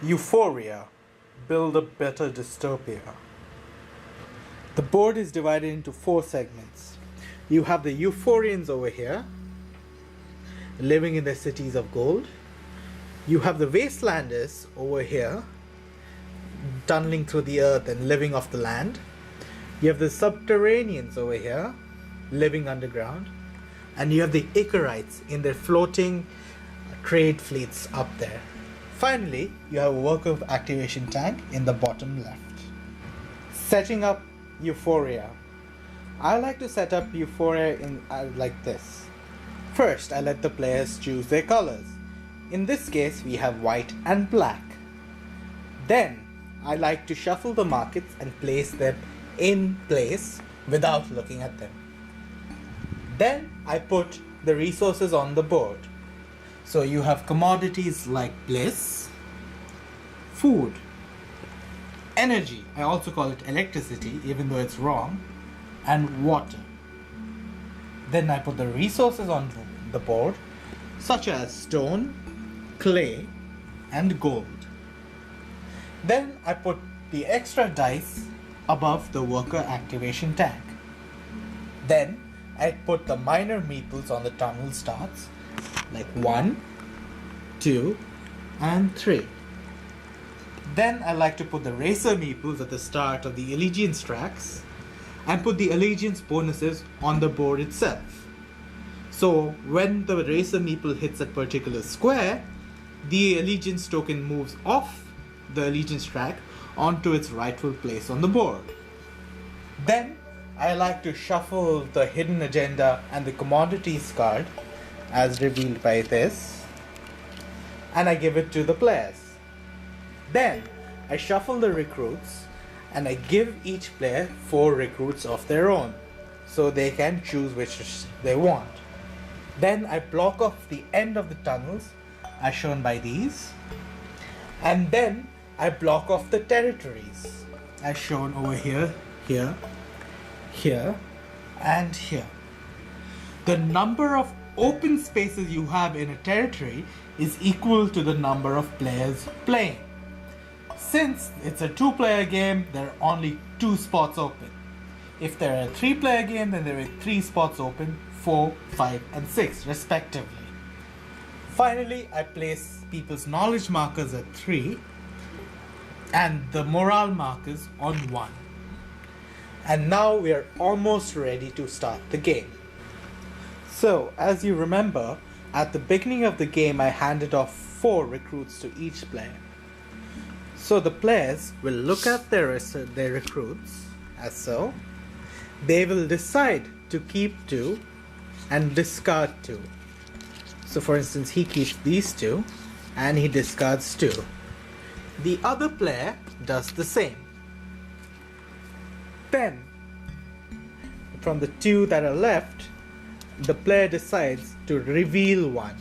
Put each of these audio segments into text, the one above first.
Euphoria, build a better dystopia. The board is divided into 4 segments. You have the Euphorians over here, living in their cities of gold. You have the Wastelanders over here, tunneling through the earth and living off the land. You have the Subterraneans over here, living underground. And you have the Icarites in their floating trade fleets up there. Finally, you have a worker activation tank in the bottom left. Setting up Euphoria. I like to set up Euphoria like this. First, I let the players choose their colors. In this case, we have white and black. Then, I like to shuffle the markets and place them in place without looking at them. Then, I put the resources on the board. So you have commodities like bliss, food, energy, I also call it electricity even though it's wrong, and water. Then I put the resources on the board such as stone, clay, and gold. Then I put the extra dice above the worker activation tank. Then I put the minor meeples on the tunnel starts like 1, 2, and 3. Then I like to put the racer meeples at the start of the allegiance tracks and put the allegiance bonuses on the board itself. So when the racer meeple hits a particular square, the allegiance token moves off the allegiance track onto its rightful place on the board. Then I like to shuffle the hidden agenda and the commodities card as revealed by this, and I give it to the players. Then I shuffle the recruits and I give each player 4 recruits of their own so they can choose which they want. Then I block off the end of the tunnels as shown by these, and then I block off the territories as shown over here, here, here, and here. The number of open spaces you have in a territory is equal to the number of players playing. Since it's a 2-player game, there are only 2 spots open. If there are a 3-player game, then there are 3 spots open, 4, 5, and 6 respectively. Finally, I place people's knowledge markers at 3 and the morale markers on 1. And now we are almost ready to start the game. So, as you remember, at the beginning of the game I handed off 4 recruits to each player. So the players will look at their recruits as so. They will decide to keep 2 and discard 2. So for instance, he keeps these 2 and he discards 2. The other player does the same. Then, from the 2 that are left, the player decides to reveal 1.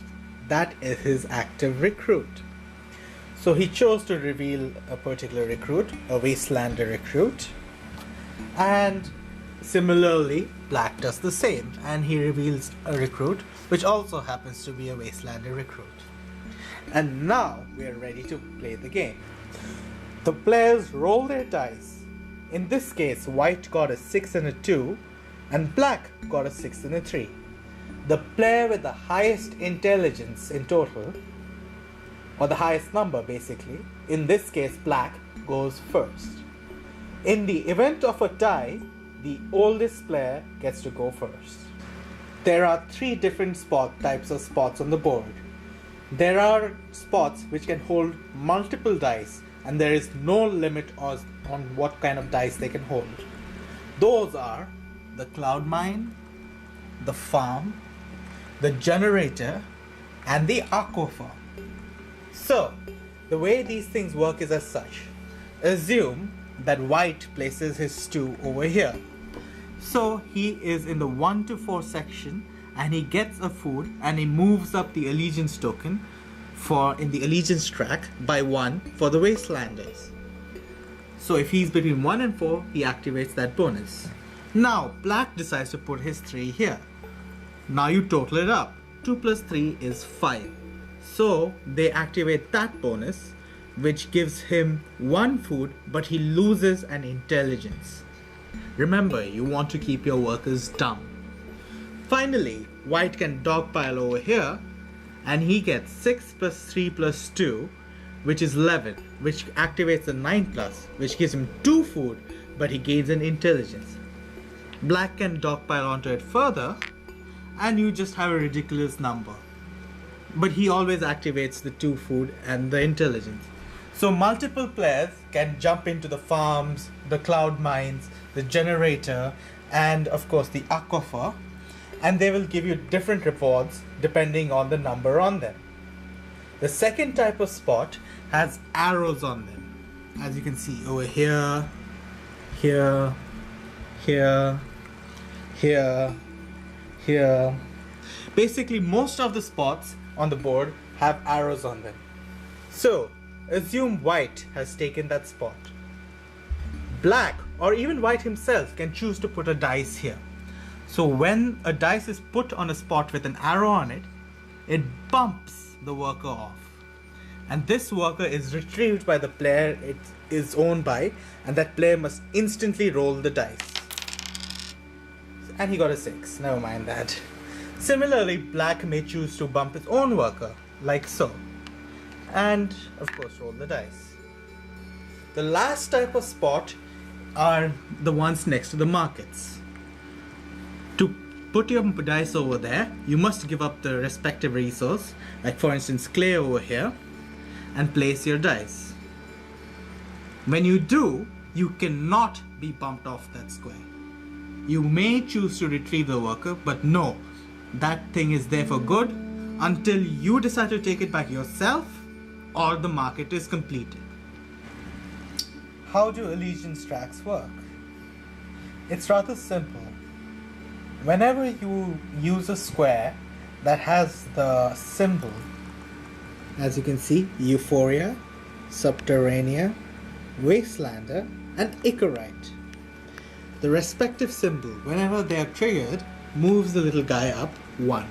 That is his active recruit. So he chose to reveal a particular recruit, a Wastelander recruit. And similarly, Black does the same and he reveals a recruit which also happens to be a Wastelander recruit. And now we are ready to play the game. The players roll their dice. In this case, White got a 6 and a 2 and Black got a 6 and a 3. The player with the highest intelligence in total, or the highest number basically, in this case Black, goes first. In the event of a tie, the oldest player gets to go first. There are 3 different types of spots on the board. There are spots which can hold multiple dice and there is no limit on what kind of dice they can hold. Those are the cloud mine, the farm, the generator, and the aqua farm. So, the way these things work is as such. Assume that White places his stew over here. So he is in the 1 to 4 section and he gets a food and he moves up the allegiance token in the allegiance track by 1 for the Wastelanders. So if he's between 1 and 4, he activates that bonus. Now Black decides to put his 3 here. Now you total it up. 2 plus 3 is 5. So they activate that bonus which gives him 1 food, but he loses an intelligence. Remember, you want to keep your workers dumb. Finally, white can dogpile over here, and he gets 6 plus 3 plus 2, which is 11, which activates the 9 plus, which gives him 2 food, but he gains an intelligence. Black can dogpile onto it further, and you just have a ridiculous number. But he always activates the 2 food and the intelligence. So multiple players can jump into the farms, the cloud mines, the generator, and of course the aquifer, and they will give you different rewards depending on the number on them. The second type of spot has arrows on them, as you can see over here, here, here, here, here. Basically, most of the spots on the board have arrows on them. So, assume white has taken that spot. Black, or even white himself, can choose to put a dice here. So when a dice is put on a spot with an arrow on it, it bumps the worker off. And this worker is retrieved by the player it is owned by, and that player must instantly roll the dice. And he got a 6, never mind that. Similarly, black may choose to bump his own worker, like so. And of course roll the dice. The last type of spot are the ones next to the markets. To put your dice over there, you must give up the respective resource, like for instance clay over here, and place your dice. When you do, you cannot be bumped off that square. You may choose to retrieve the worker, but no, that thing is there for good until you decide to take it back yourself or the market is completed. How do allegiance tracks work? It's rather simple. Whenever you use a square that has the symbol, as you can see, Euphoria, Subterranea, Wastelander, and Icarite, the respective symbol, whenever they are triggered, moves the little guy up 1.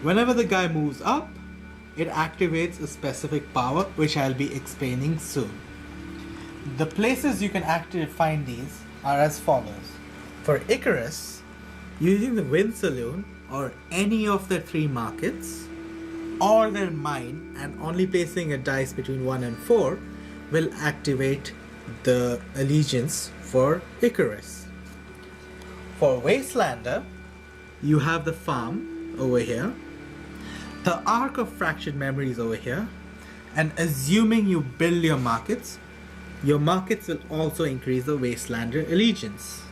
Whenever the guy moves up, it activates a specific power, which I'll be explaining soon. The places you can actually find these are as follows. For Icarus, using the Wind Saloon or any of the 3 markets, or their mine, and only placing a dice between 1 and 4 will activate the allegiance for Icarus. For Wastelander, you have the farm over here, the Arc of Fractured Memories over here, and assuming you build your markets will also increase the Wastelander allegiance.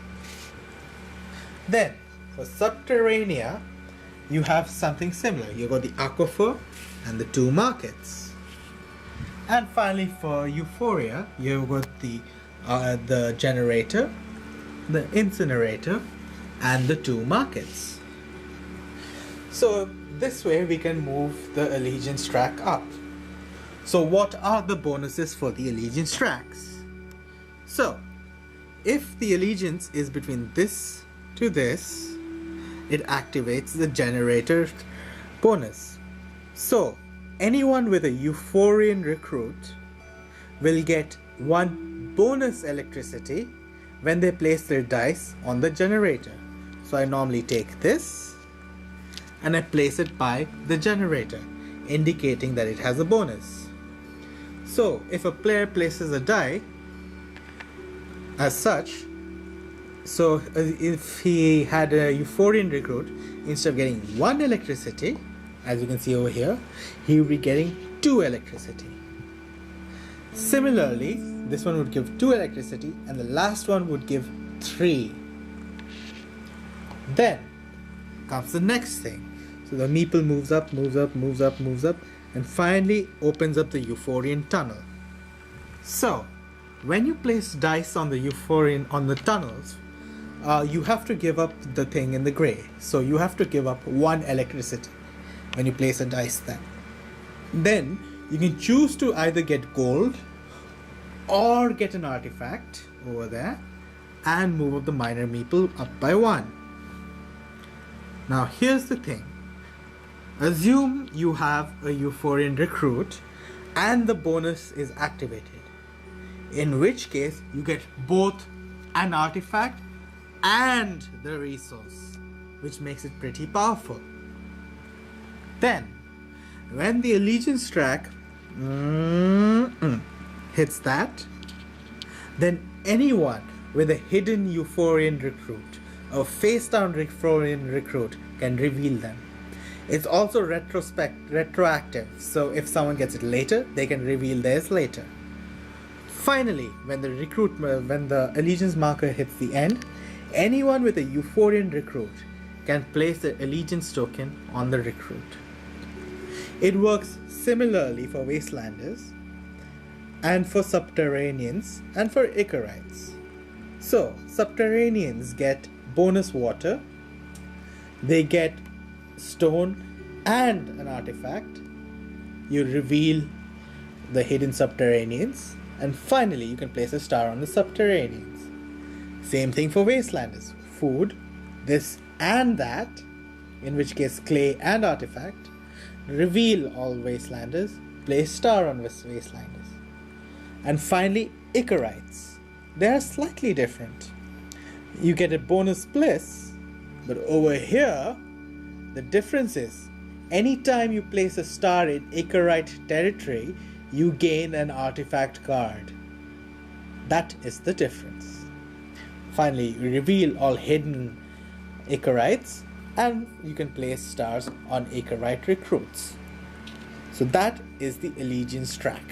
Then, for Subterranea, you have something similar. You got the Aquifer and the 2 markets. And finally, for Euphoria, you've got the generator, the incinerator, and the 2 markets. So this way we can move the allegiance track up. So what are the bonuses for the allegiance tracks? So if the allegiance is between this to this, it activates the generator bonus. So anyone with a Euphorian recruit will get 1 bonus electricity when they place their dice on the generator. So I normally take this and I place it by the generator, indicating that it has a bonus. So if a player places a die as such, so if he had a Euphorian recruit, instead of getting 1 electricity, as you can see over here, he would be getting 2 electricity. Similarly, this one would give 2 electricity and the last one would give 3. Then comes the next thing. So the meeple moves up, moves up, moves up, moves up, and finally opens up the Euphorian tunnel. So when you place dice on the Euphorian, on the tunnels, you have to give up the thing in the gray. So you have to give up 1 electricity when you place a dice there. Then you can choose to either get gold or get an artifact over there and move up the minor meeple up by 1. Now here's the thing. Assume you have a Euphorian recruit and the bonus is activated, in which case you get both an artifact and the resource, which makes it pretty powerful. Then, when the allegiance track hits that, then anyone with a hidden Euphorian recruit or face down Euphorian recruit can reveal them. It's also retroactive, so if someone gets it later, they can reveal theirs later. Finally, when the allegiance marker hits the end, anyone with a Euphorian recruit can place the allegiance token on the recruit. It works similarly for Wastelanders, and for Subterraneans, and for Icarites. So, Subterraneans get bonus water, they get stone and an artifact, you reveal the hidden Subterraneans, and finally you can place a star on the Subterraneans. Same thing for Wastelanders, food, this and that, in which case clay and artifact, reveal all Wastelanders, place star on Wastelanders. And finally, Icarites. They are slightly different. You get a bonus bliss, but over here, the difference is, anytime you place a star in Icarite territory, you gain an artifact card. That is the difference. Finally, you reveal all hidden Icarites, and you can place stars on Icarite recruits. So that is the allegiance track.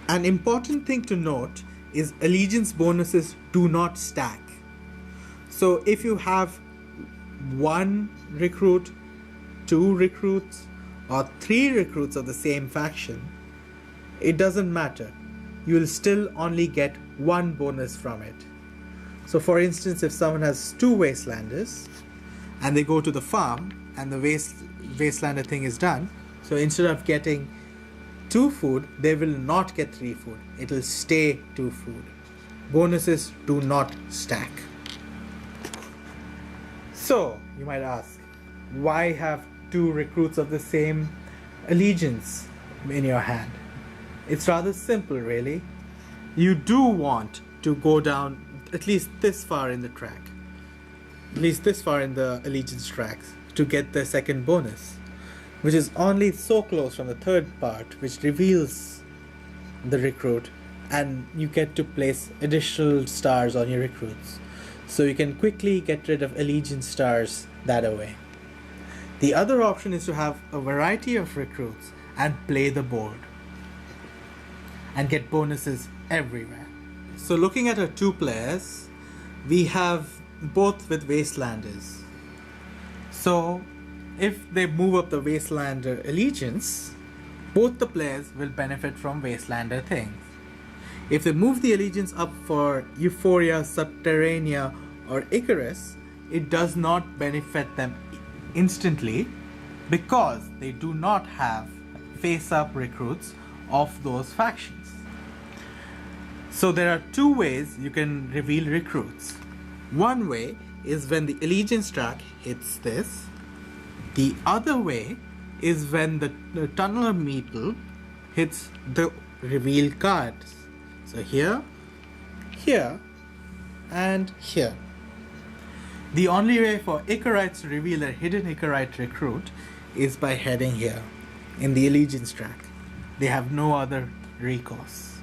An important thing to note is allegiance bonuses do not stack. So if you have 1 recruit, 2 recruits, or 3 recruits of the same faction, it doesn't matter. You will still only get 1 bonus from it. So for instance, if someone has 2 Wastelanders and they go to the farm and the Wastelander thing is done, so instead of getting 2 food, they will not get 3 food. It will stay 2 food. Bonuses do not stack. So, you might ask, why have 2 recruits of the same allegiance in your hand? It's rather simple, really. You do want to go down at least this far in the track, at least this far in the allegiance tracks, to get the second bonus, which is only so close from the third part, which reveals the recruit, and you get to place additional stars on your recruits. So you can quickly get rid of allegiance stars that way. The other option is to have a variety of recruits and play the board and get bonuses everywhere. So looking at our 2 players, we have both with Wastelanders. So if they move up the Wastelander allegiance, both the players will benefit from Wastelander things. If they move the allegiance up for Euphoria, Subterranea, or Icarus, it does not benefit them instantly because they do not have face-up recruits of those factions. So there are 2 ways you can reveal recruits. One way is when the allegiance track hits this. The other way is when the tunneler meeple hits the reveal cards. So here, here, and here. The only way for Icarites to reveal a hidden Icarite recruit is by heading here in the allegiance track. They have no other recourse.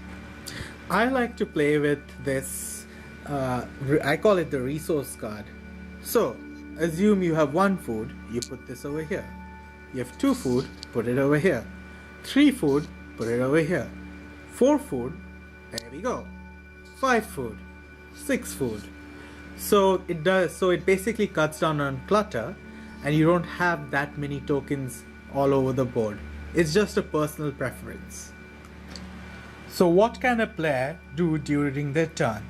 I like to play with this, I call it the resource card. So, assume you have 1 food, you put this over here. You have 2 food, put it over here. 3 food, put it over here. 4 food, there we go. 5 food, 6 food. So it basically cuts down on clutter, and you don't have that many tokens all over the board. It's just a personal preference. So what can a player do during their turn?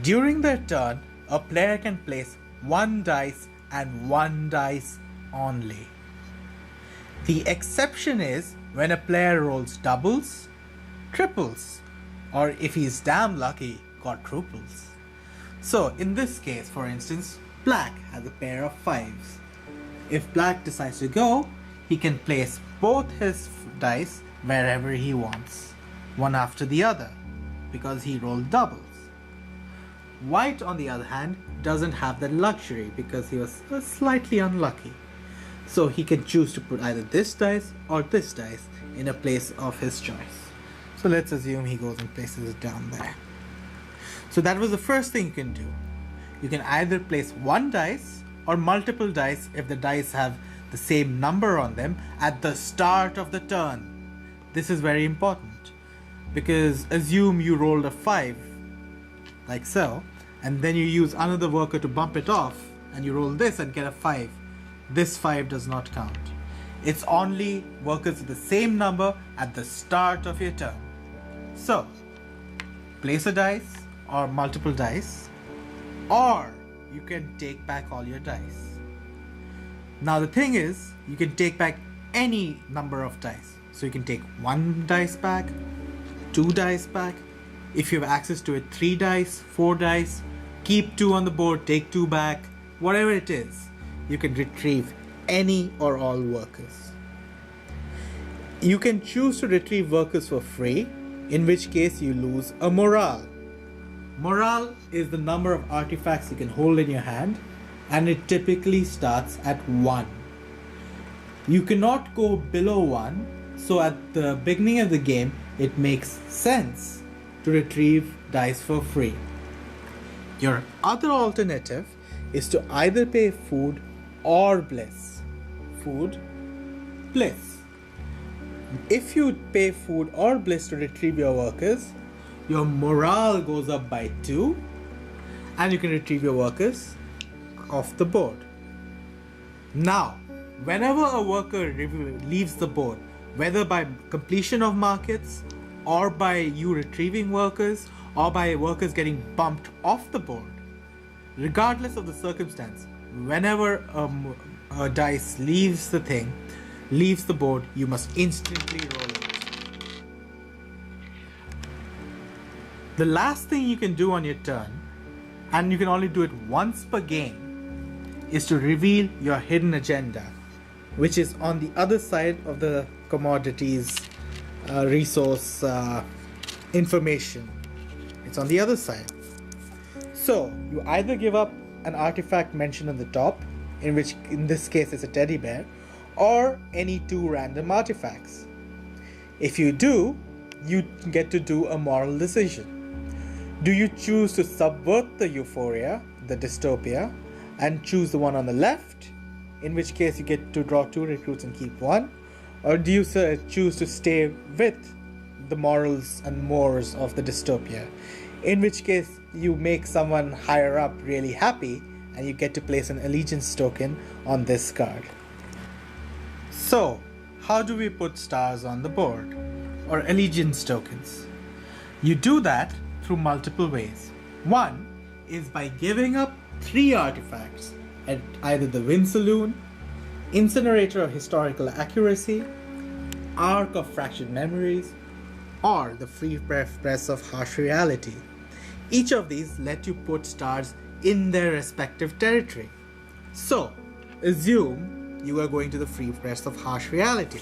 During their turn, a player can place 1 dice and 1 dice only. The exception is when a player rolls doubles, triples, or if he's damn lucky, quadruples. So in this case, for instance, Black has a pair of 5s. If Black decides to go, he can place both his dice wherever he wants, one after the other, because he rolled doubles. White, on the other hand, doesn't have that luxury because he was slightly unlucky. So he can choose to put either this dice or this dice in a place of his choice. So let's assume he goes and places it down there. So that was the first thing you can do. You can either place one dice or multiple dice if the dice have the same number on them at the start of the turn. This is very important because assume you rolled a 5, like so, and then you use another worker to bump it off and you roll this and get a 5. This 5 does not count. It's only workers with the same number at the start of your turn. So, place a dice or multiple dice, or you can take back all your dice. Now the thing is, you can take back any number of dice. So you can take 1 dice back, 2 dice back. If you have access to it, 3 dice, 4 dice, keep 2 on the board, take 2 back, whatever it is, you can retrieve any or all workers. You can choose to retrieve workers for free, in which case you lose a morale. Morale is the number of artifacts you can hold in your hand, and it typically starts at 1. You cannot go below 1, so at the beginning of the game, it makes sense to retrieve dice for free. Your other alternative is to either pay food or bliss. Food, bliss. If you pay food or bliss to retrieve your workers, your morale goes up by 2 and you can retrieve your workers off the board. Now, whenever a worker leaves the board, whether by completion of markets or by you retrieving workers or by workers getting bumped off the board, regardless of the circumstance, whenever a dice leaves the board, you must instantly roll it. The last thing you can do on your turn, and you can only do it once per game, is to reveal your hidden agenda, which is on the other side of the commodities resource information. It's on the other side. So you either give up an artifact mentioned on the top, in this case it's a teddy bear, or any 2 random artifacts. If you do, you get to do a moral decision. Do you choose to subvert the Euphoria, the Dystopia, and choose the one on the left, in which case you get to draw 2 recruits and keep 1? Or do you choose to stay with the morals and mores of the Dystopia, in which case you make someone higher up really happy and you get to place an allegiance token on this card. So, how do we put stars on the board, or allegiance tokens? You do that through multiple ways. One is by giving up 3 artifacts at either the Wind Saloon, Incinerator of Historical Accuracy, Arc of Fractured Memories, or the Free Press of Harsh Reality. Each of these let you put stars in their respective territory. So, assume you are going to the Free Press of Harsh Reality.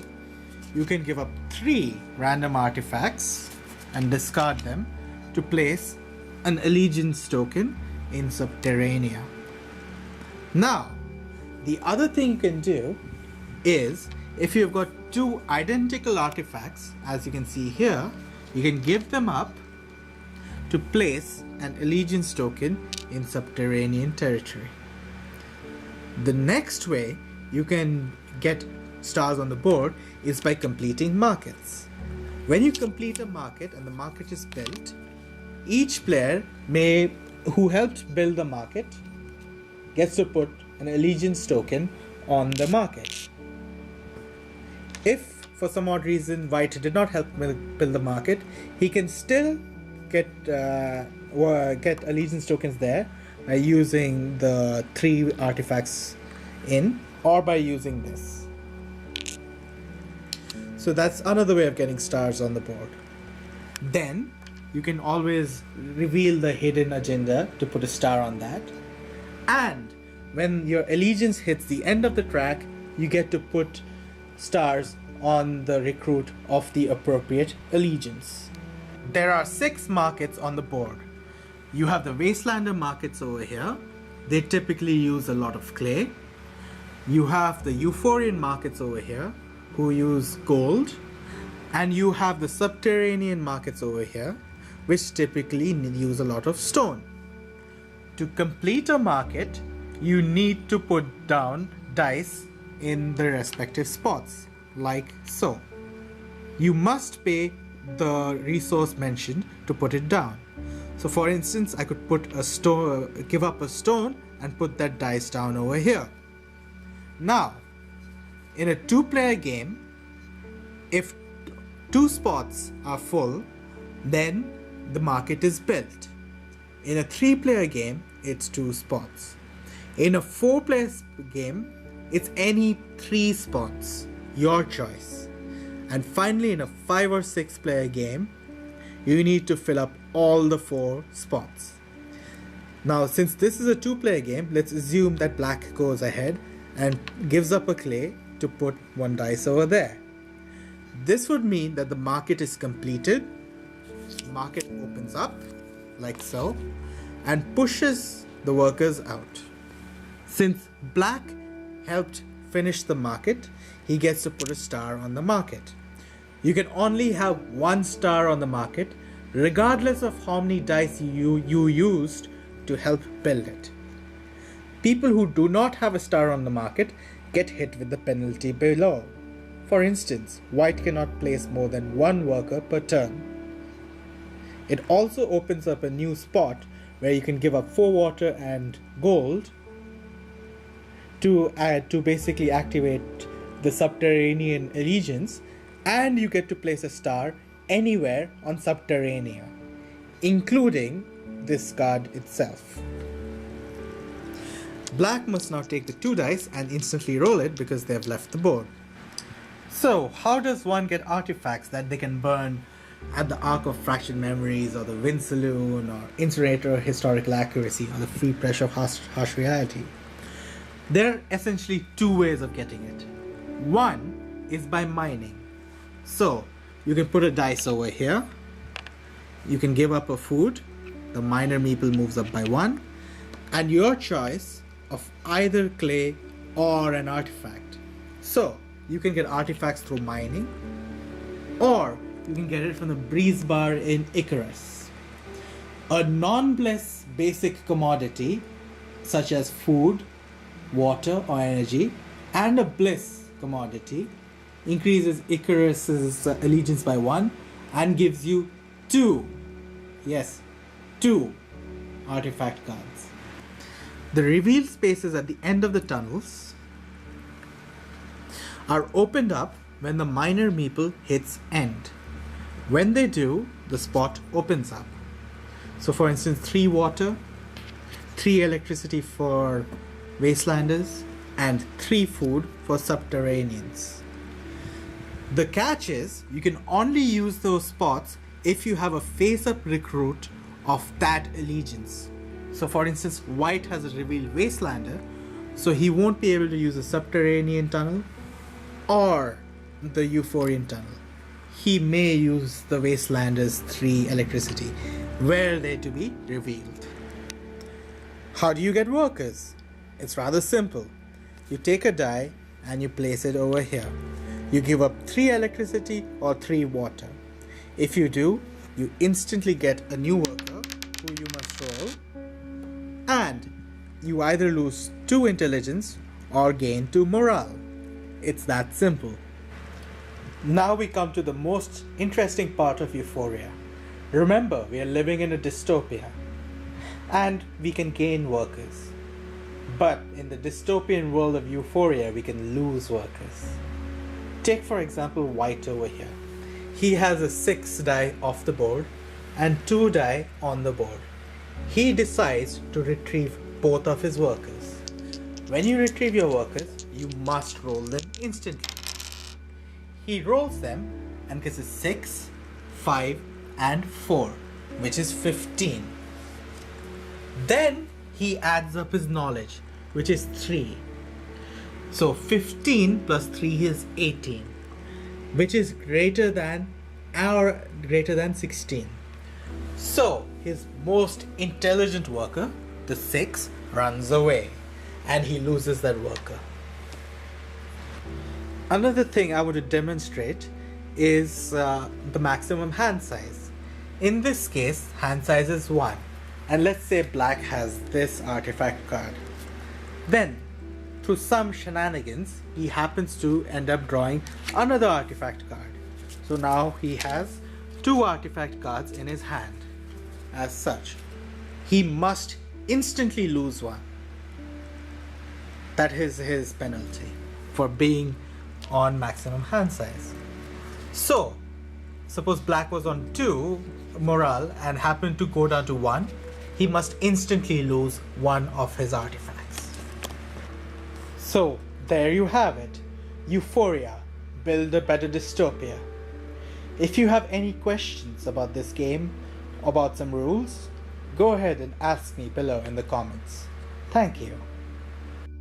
You can give up 3 random artifacts and discard them to place an allegiance token in Subterranea. Now, the other thing you can do is, if you've got 2 identical artifacts, as you can see here, you can give them up to place an allegiance token in Subterranean territory. The next way you can get stars on the board is by completing markets. When you complete a market and the market is built, each player who helped build the market gets to put an allegiance token on the market. If for some odd reason White did not help build the market, he can still get allegiance tokens there by using the 3 artifacts in, or by using this. So that's another way of getting stars on the board. Then you can always reveal the hidden agenda to put a star on that. And when your allegiance hits the end of the track, you get to put stars on the recruit of the appropriate allegiance. There are 6 markets on the board. You have the Wastelander markets over here. They typically use a lot of clay. You have the Euphorian markets over here, who use gold. And you have the subterranean markets over here, which typically use a lot of stone. To complete a market, you need to put down dice in the respective spots, like so. You must pay the resource mentioned to put it down. So for instance, I could put a stone, give up a stone and put that dice down over here. Now, in a 2-player game, if 2 spots are full, then the market is built. In a 3-player game, it's 2 spots. In a 4-player game, it's any 3 spots, your choice. And finally, in a 5 or 6-player game, you need to fill up all the 4 spots. Now, since this is a 2-player game, let's assume that black goes ahead and gives up a clay to put 1 dice over there. This would mean that the market is completed. The market opens up, like so, and pushes the workers out. Since black helped finish the market, he gets to put a star on the market. You can only have 1 star on the market, regardless of how many dice you used to help build it. People who do not have a star on the market get hit with the penalty below. For instance, white cannot place more than 1 worker per turn. It also opens up a new spot where you can give up 4 water and gold to basically activate the subterranean allegiance, and you get to place a star anywhere on Subterranea, including this card itself. Black must now take the 2 dice and instantly roll it because they have left the board. So, how does one get artifacts that they can burn at the Arc of Fractured Memories, or the Wind Saloon, or Incinerator of Historical Accuracy, or the Free Pressure of Harsh Reality? There are essentially 2 ways of getting it. One is by mining. So, you can put a dice over here, you can give up a food, the miner meeple moves up by 1, and your choice of either clay or an artifact. So, you can get artifacts through mining, or you can get it from the breeze bar in Icarus. A non-bliss basic commodity, such as food, water or energy, and a bliss commodity, increases Icarus's allegiance by 1 and gives you 2 artifact cards. The revealed spaces at the end of the tunnels are opened up when the miner meeple hits end. When they do, the spot opens up. So for instance, 3 water, 3 electricity for Wastelanders, and 3 food for Subterraneans. The catch is, you can only use those spots if you have a face-up recruit of that allegiance. So for instance, white has a revealed Wastelander, so he won't be able to use a Subterranean tunnel or the Euphorian tunnel. He may use the Wastelander's 3 electricity, were they to be revealed. How do you get workers? It's rather simple. You take a die and you place it over here. You give up 3 electricity or 3 water. If you do, you instantly get a new worker who you must roll, and you either lose 2 intelligence or gain 2 morale. It's that simple. Now we come to the most interesting part of Euphoria. Remember, we are living in a dystopia, and we can gain workers. But in the dystopian world of Euphoria, we can lose workers. Take for example white over here. He has a 6 die off the board and 2 die on the board. He decides to retrieve both of his workers. When you retrieve your workers, you must roll them instantly. He rolls them and gets a 6, 5 and 4, which is 15. Then he adds up his knowledge, which is 3. So 15 plus 3 is 18. which is greater than 16. So his most intelligent worker, the 6, runs away and he loses that worker. Another thing I want to demonstrate is the maximum hand size. In this case, hand size is 1. And let's say black has this artifact card. Then, through some shenanigans, he happens to end up drawing another artifact card. So now he has 2 artifact cards in his hand. As such, he must instantly lose one. That is his penalty for being on maximum hand size. So, suppose black was on 2 morale and happened to go down to 1, he must instantly lose one of his artifacts. So, there you have it. Euphoria, Build a Better Dystopia. If you have any questions about this game, about some rules, go ahead and ask me below in the comments. Thank you.